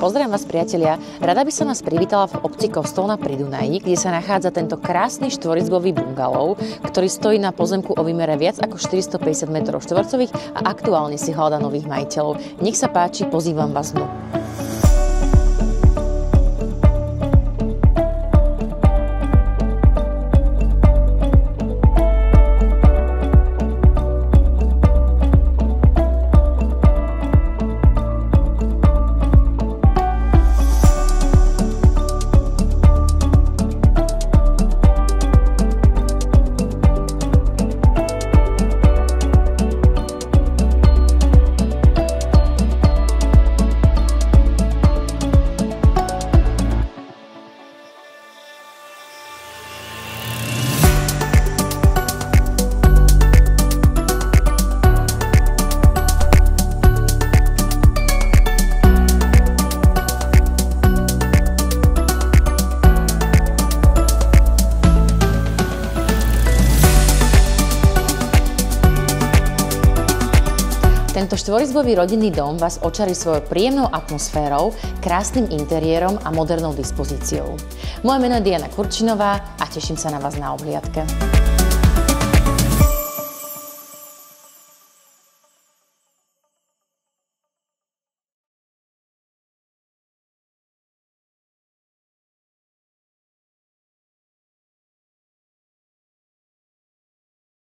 Pozdravujem vás, priatelia. Rada by som vás privítala v obci Kostolná pri Dunaji, kde sa nachádza tento krásny štvorizbový bungalov, ktorý stojí na pozemku o výmere viac ako 450 m2 a aktuálne si hľadá nových majiteľov. Nech sa páči, pozývam vás dnu. Tento štvorizbový rodinný dom vás očarí svojou príjemnou atmosférou, krásnym interiérom a modernou dispozíciou. Moje meno je Diana Kurčinová a teším sa na vás na obhliadke.